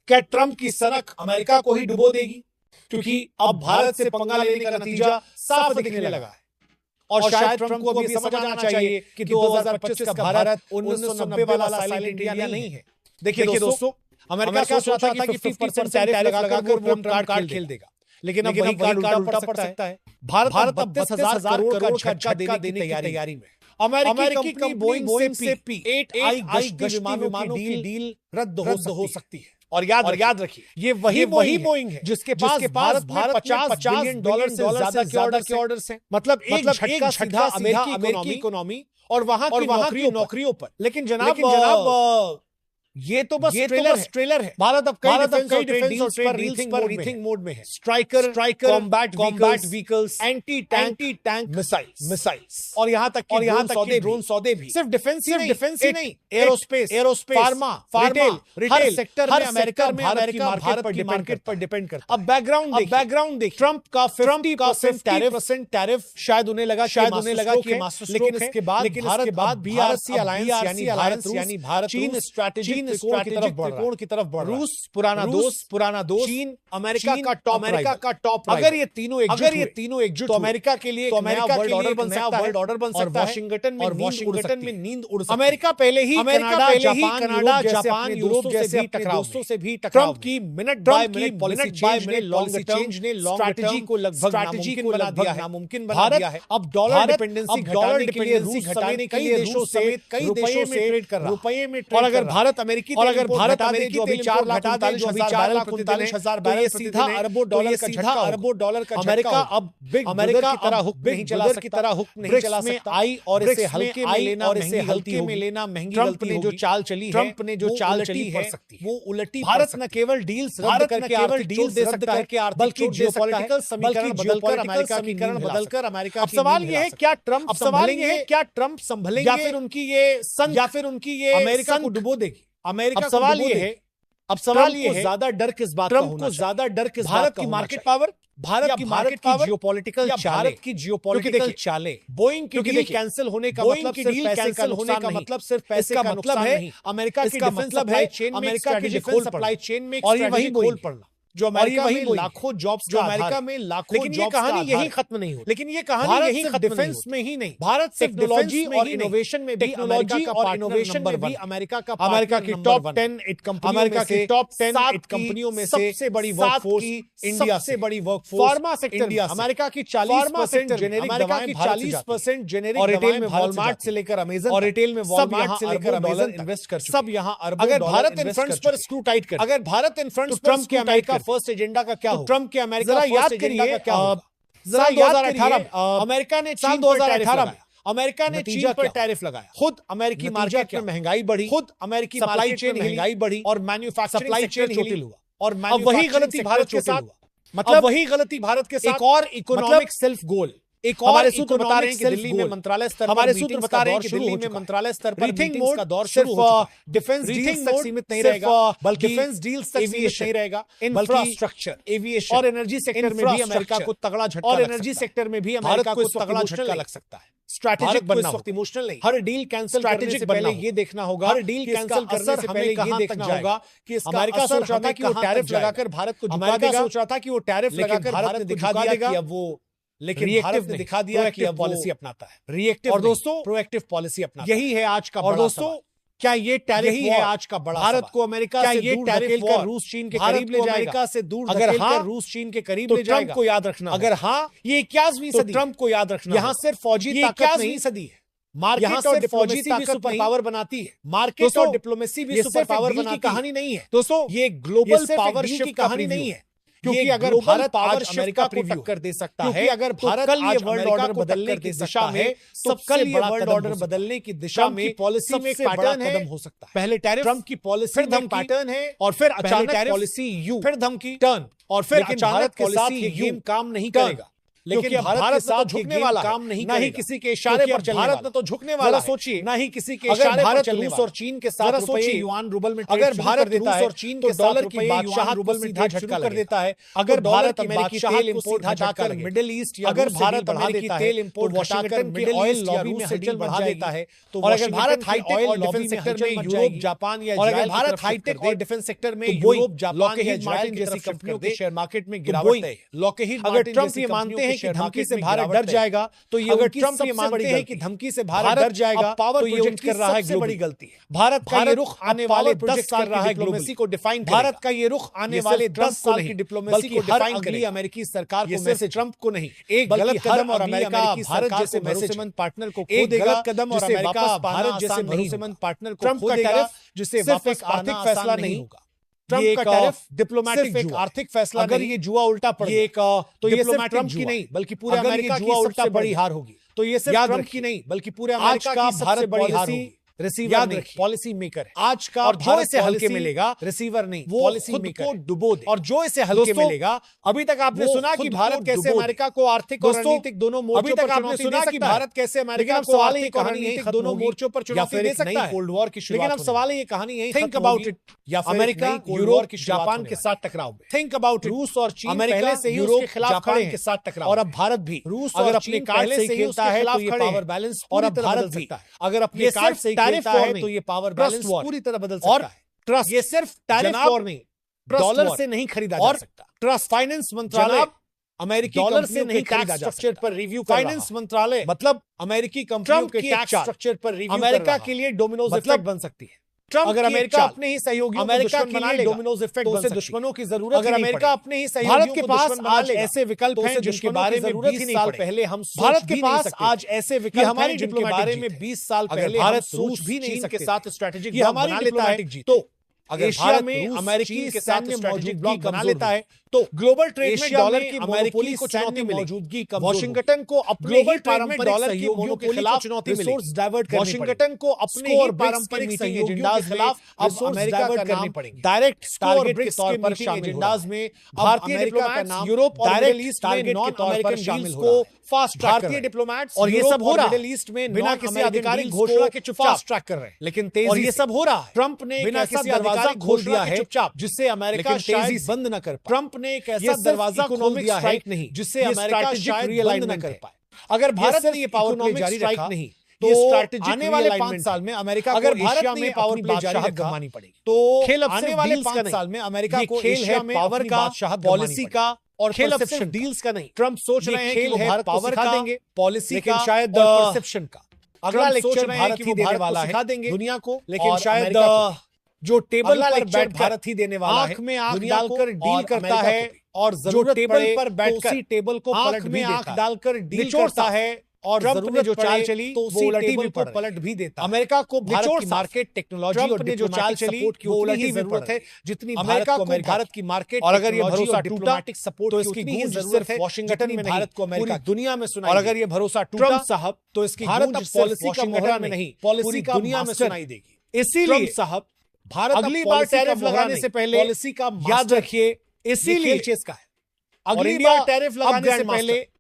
क्या ट्रंप की सनक अमेरिका को ही डुबो देगी? क्योंकि अब भारत से पंगा लेने का नतीजा साफ दिखने लगा है और शायद ट्रंप को अभी समझ आना चाहिए कि 2025 का भारत 1990 वाला साइलेंट इंडिया नहीं है। देखिए दोस्तों, अमेरिका सोच रहा था कि 50% टैरिफ लगाकर वो ट्रंप कार्ड खेल देगा, लेकिन अब वही कार्ड उल्टा पड़ सकता है। भारत अब 32,000 करोड़ का झटका देने की तैयारी में। अमेरिकी कंपनी बोइंग से P-8I विमानों की डील रद्द हो सकती है। और याद रखिए, ये वही बोइंग है जिसके पास भारत 50 बिलियन डॉलर से ज्यादा के ऑर्डर्स हैं। मतलब एक झटका सीधा अमेरिकी इकोनॉमी और वहां की नौकरियों पर। लेकिन जनाब ये तो बस ट्रेलर है। भारत अब कई डिफेंस और ट्रेड रीथिंक मोड में है। Striker combat vehicles, anti tank missiles और यहां तक ड्रोन सौदे भी सिर्फ डिफेंस ही नहीं, एरोस्पेस, फार्मा, रिटेल हर सेक्टर में अमेरिका भारत की मार्केट पर डिपेंड करता है। अब बैकग्राउंड देखिए, ट्रंप का 50% टैरिफ शायद उन्हें लगा कि मास्टर स्ट्रोक, लेकिन इसके बाद बीआरसी अलायंस यानी भारत चीन स्ट्रेटेजिक त्रिकोण की तरफ बढ़ रहा है। रूस पुराना दोस्त, चीन अमेरिका का टॉप। अगर ये तीनों एकजुट तो अमेरिका के लिए वर्ल्ड ऑर्डर बन सकता है और वाशिंगटन में नींद उड़ सकती है। अमेरिका पहले ही कनाडा, जापान, यूरोप जैसे दोस्तों से भी ट्रंप की minute by minute policy change ने स्ट्रेटजी को लगभग नामुमकिन बना दिया है। अब डॉलर डिपेंडेंसी घटाने के लिए रूस समेत कई देशों से ट्रेड कर रहा है। और अगर भारत अमेरिकी जो अभी 4 लाख 45,000 बैरल सीधा अरबों डॉलर का अमेरिका अब बिग अमेरिका की तरह हुक नहीं चला सकता। आई और इसे हल्के में लेना महंगी। ट्रंप ने जो चाल चली है वो उलटी। भारत न केवल डील्स रद्द करके आर्थिक डील दे सकता है, बल्कि जियोपॉलिटिकल समीकरण बदलकर अमेरिका। अब सवाल यह है, क्या ट्रंप संभलेंगे या फिर उनकी ये अमेरिका को डुबो देगी? अब सवाल ये है ज्यादा डर किस बात का होना चाहिए? भारत की मार्केट पावर, भारत की जियोपॉलिटिकल चालें, बोइंग की डील कैंसिल होने का मतलब सिर्फ पैसे का मतलब है। अमेरिका की डिफेंस सप्लाई चेन में, अमेरिका की डिफेंस सप्लाई चेन में और वही खोल पड़ना जो अमेरिका में लाखों जॉब्स, लेकिन ये कहानी यही खत्म नहीं होती। लेकिन ये कहानी यही डिफेंस में ही नहीं, भारत टेक्नोलॉजी और इनोवेशन में भी अमेरिका की टॉप 10 कंपनियों में से सबसे बड़ी वर्कफोर्स इंडिया से बड़ी वर्कफोर्स फार्मा सेक्टर अमेरिका की 40% जेनेरिक दवाएं 40% जेनेरिक और रिटेल में वॉलमार्ट से लेकर अमेज़न और रिटेल में वॉलमार्ट से लेकर अमेज़न इन्वेस्ट कर सब यहां अरबों डॉलर। अगर भारत इन फ्रंट्स पर स्क्रू टाइट करे, अगर भारत इन फ्रंट्स पर ट्रंप के अमेरिका फर्स्ट एजेंडा का क्या हो? ट्रंप के अमेरिका याद करिए, जरा 2018 अमेरिका ने साल 2018 में अमेरिका ने चीन पर टैरिफ लगाया। खुद अमेरिकी मार्केट में महंगाई बढ़ी, खुद अमेरिकी सप्लाई चेन महंगाई बढ़ी और मैन्युफैक्चरिंग सप्लाई चेन चोटिल हुआ। और वही गलती भारत के साथ, एक और इकोनॉमिक सेल्फ गोल। एक और हमारे सूत्र बता रहे हैं कि दिल्ली में मंत्रालय स्तर पर मीटिंग्स का दौर शुरू हो चुका है। डिफेंस डील्स तक सीमित नहीं रहेगा, बल्कि डिफेंस डील्स तक सीमित नहीं रहेगा। इंफ्रास्ट्रक्चर, एविएशन और एनर्जी सेक्टर में भी अमेरिका को तगड़ा झटका लग सकता है। स्ट्रैटेजिक बनना वक्त इमोशनल नहीं, हर डील कैंसिल स्ट्रैटेजिक पहले ये देखना होगा, हर डील कैंसिल करने से पहले ये देखना होगा कि अमेरिका सोच रहा था कि वो टैरिफ लगाकर भारत को झुका देगा, सोच रहा था कि वो टैरिफ लगाकर भारत को दिखा देगा, अब वो लेकिन भारत ने दिखा दिया कि अब पॉलिसी अपनाता है रिएक्टिव और दोस्तों प्रोएक्टिव पॉलिसी अपनाता है। यही है आज का बड़ा सवाल। क्या ये टैरिफ है आज का बड़ा भारत को अमेरिका से दूर टैरिफ कर रूस चीन के करीब ले जाएगा? अमेरिका से दूर अगर हाँ रूस चीन के करीब ले जाएगा, ट्रंप को याद रखना। अगर हाँ ये 21वीं सदी, ट्रंप को याद रखना। यहाँ सिर्फ फौजी ताकत नहीं सदी है, मार्केट और डिप्लोमेसी भी सुपर पावर बनाती है। मार्केट और डिप्लोमेसी भी सुपर पावर बनाती कहानी नहीं है दोस्तों, ये ग्लोबल पावर शिफ्ट की कहानी नहीं है। क्योंकि अगर भारत आज अमेरिका को टक्कर दे सकता है, अगर भारत कल ये वर्ल्ड ऑर्डर बदलने की दिशा में, तो कल ये वर्ल्ड ऑर्डर बदलने की दिशा में पॉलिसी में एक पैटर्न कदम हो सकता है। पहले टैरिफ, ट्रंप की पॉलिसी फिर धमकी पैटर्न है, और फिर अचानक पॉलिसी यू, फिर धमकी टर्न, और फिर अचानक के साथ ये गेम काम नहीं करेगा। लेकिन भारत के साथ झुकने वाला काम नहीं, ना ही किसी के इशारे पर चलने वाला। भारत न तो झुकने वाला, सोचिए, ना ही किसी के इशारे पर चलने वाला। रूस और चीन के साथ रुपए युआन रूबल में अगर भारत रूस और चीन के डॉलर की बादशाह रूबल में सीधा झटका कर देता है, अगर भारत अमेरिकी तेल इंपोर्ट हटाकर मिडिल ईस्ट या अगर भारत अमेरिकी तेल इंपोर्ट हटाकर मिडिल ईस्ट लॉबी में हलचल बढ़ा देता है, तो अगर भारत हाईटेक और डिफेंस सेक्टर में यूरोप जापान या और अगर भारत हाईटेक और डिफेंस सेक्टर में यूरोप जापान या इजराइल जैसी कंपनियों के शेयर मार्केट में गिरावट है, अगर ट्रंप ये मानते हैं कि धमकी से भारत डर जाएगा, तो ये अगर ट्रंप ये मानते हैं कि धमकी से भारत डर जाएगा, पावर प्रोजेक्ट कर रहा है, सबसे बड़ी गलती है। भारत का ये रुख आने वाले 10 साल कर रहा है डिप्लोमेसी को डिफाइन, भारत का ये रुख आने वाले 10 साल की डिप्लोमेसी को डिफाइन करेगा। अमेरिकी सरकार को मैसेज ट्रंप को नहीं, एक गलत कदम और अमेरिका भारत जैसे भरोसेमंद पार्टनर को खो देगा, गलत कदम और अमेरिका भारत जैसे भरोसेमंद पार्टनर को खो देगा, जिसे वापस आर्थिक फैसला नहीं होगा। ट्रंप का टैरिफ डिप्लोमेटिक आर्थिक फैसला, अगर ये जुआ उल्टा पड़ ये तो ये सिर्फ ट्रंप की नहीं बल्कि पूरे अमेरिका की सबसे बड़ी हार होगी। तो ये सिर्फ ट्रंप की नहीं बल्कि पूरे अमेरिका की सबसे बड़ी हार होगी। रिसीवर नहीं, पॉलिसी मेकर है आज का, और जो इसे हल्के मिलेगा रिसीवर नहीं, वो पॉलिसी मेकर को डुबो दे, और जो इसे हल्के मिलेगा। अभी तक आपने सुना कि भारत कैसे अमेरिका को आर्थिक और रणनीतिक दोनों मोर्चों पर चुनौती दे सकता है। भारत कैसे अमेरिका को आर्थिक और रणनीतिक दोनों मोर्चों पर चुनौती दे सकता है। कोल्ड वॉर की शुरुआत, लेकिन अब सवाल है ये कहानी यही थिंक अबाउट इट, या अमेरिका यूरोप जापान के साथ टकराव में, थिंक अबाउट रूस और चीन पहले से ही उसके खिलाफ खड़े हैं के साथ टकराव, और अब भारत भी रूस अगर अपने कार्ड से खेलता है तो ये पावर बैलेंस, और अब भारत भी अगर अपने कार्ड से खेलता है तो ये पावर बैलेंस पूरी तरह बदल सकता है। ट्रस्ट, ये सिर्फ टैरिफ वॉर नहीं, डॉलर से नहीं खरीदा जा सकता। ट्रस्ट, फाइनेंस मंत्रालय अमेरिकी डॉलर से नहीं खरीदा जा सकता। पर रिव्यू फाइनेंस मंत्रालय मतलब अमेरिकी कंपनियों के टैक्स स्ट्रक्चर पर रिव्यू अमेरिका के लिए डोमिनोज इफेक्ट बन सकती है। ट्रंप अगर अमेरिका अपने ही सहयोगियों अमेरिका के लिए डोमिनोज इफेक्ट बन, दुश्मनों की जरूरत अगर अमेरिका अपने ही सहयोगियों, भारत के पास आज ऐसे विकल्प हैं जिनके बारे में 20 साल पहले हम भारत के पास आज ऐसे विकल्प हमारे जिनके बारे में 20 साल पहले भारत सोच भी नहीं सकते, साथ स्ट्रेटेजिक हमारी लेता है। तो अगर एशिया में अमेरिकी के साथ स्ट्रेटेजिक ब्लॉक बना लेता है तो ग्लोबल ट्रेड में डॉलर की अमेरिकी को चुनौती मौजूदगी, वॉशिंगटन को अपने ही पारंपरिक डॉलर की के खिलाफ चुनौती मिली, रिसोर्स डाइवर्ट करनी पड़ेगी, वॉशिंगटन को अपने ही पारंपरिक सहयोगियों के खिलाफ अब अमेरिका करनी पड़ेगी। डायरेक्ट टारगेट के तौर पर एजेंडाज में भारतीय डिप्लोमेट्स यूरोप और मिडिल ईस्ट टारगेट के तौर पर शामिल हो, फास्ट भारतीय डिप्लोमेट्स, और ये सब हो रहा है मिडिल ईस्ट में बिना किसी आधिकारिक घोषणा के चुपचाप ट्रैक कर रहे हैं, लेकिन तेजी, और ये सब हो रहा है ट्रंप ने बिना किसी आधिकारिक खोल दिया है चुपचाप, जिससे अमेरिका शायद बंद न कर पाए। ट्रंप ने एक ऐसा दरवाजा खोल दिया है नहीं जिससे अमेरिका शायद बंद न कर पाए। अगर भारत ने ये पावर प्ले जारी रखा नहीं तो आने वाले 5 साल में अमेरिका अगर भारत ने पावर प्ले जारी रखनी पड़ेगी, तो खेल आने वाले 5 साल में अमेरिका को एशिया में पावर का, पॉलिसी का, और खेल अब सिर्फ डील्स का नहीं। ट्रंप सोच रहे हैं कि वो भारत पावर का देंगे, पॉलिसी का, शायद परसेप्शन का। अगला लेक्चर भारत ही देने वाला है देंगे दुनिया को, लेकिन शायद जो टेबल पर बैठ भारत ही देने वाला है, आंख में आंख डालकर डील करता है, और जो टेबल पर बैठकर उसी टेबल को पलट में आंख डालकर डील करता है, और ट्रंप ने जो चाल चली तो उसी टेबल को पलट भी देता। अमेरिका को भारत की मार्केट टेक्नोलॉजी और ने जो चाल चली वो उलट ही जरूरत है जितनी अमेरिका को भारत की मार्केट, और अगर ये भरोसा टूटा सपोर्ट तो इसकी गूंज सिर्फ वॉशिंगटन में भारत को अमेरिका दुनिया में सुनाई, और अगर ये भरोसा टूटा साहब तो इसकी भारत पॉलिसी का मोहरा में नहीं, पॉलिसी का दुनिया में सुनाई देगी। इसीलिए साहब भारत अगली बार टैरिफ लगाने से पहले पॉलिसी का याद रखिए, इसीलिए चेस का है। अगली बार टैरिफ लगाने से पहले